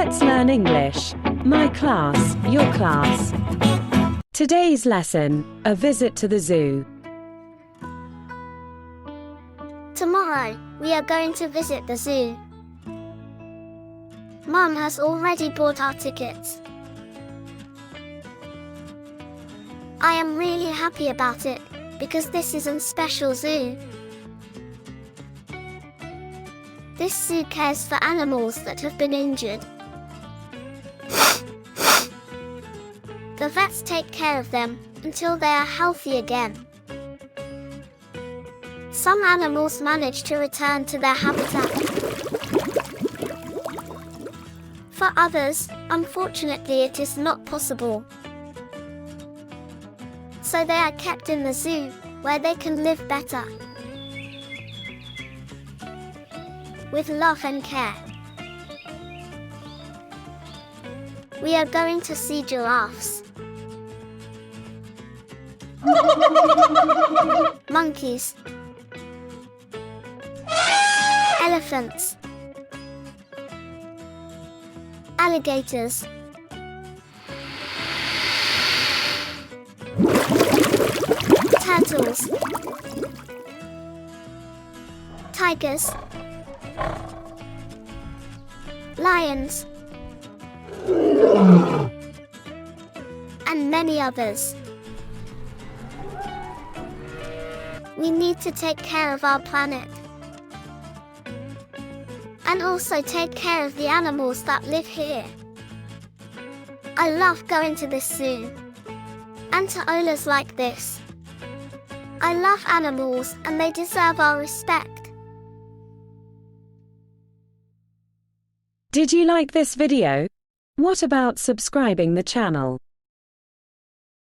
Let's learn English. Myclass, Yourclass. Today's lesson, a visit to the zoo. Tomorrow, we are going to visit the zoo. Mum has already bought our tickets. I am really happy about it, because this is a special zoo. This zoo cares for animals that have been injured. The vets take care of them until they are healthy again. Some animals manage to return to their habitat. For others, unfortunately, it is not possible. So they are kept in the zoo, where they can live better. With love and care. We are going to see giraffes, monkeys, elephants, alligators, turtles, tigers, lions, and many others. We need to take care of our planet, and also take care of the animals that live here. I love going to the zoo, and to owners like this. I love animals and they deserve our respect. Did you like this video? What about subscribing the channel?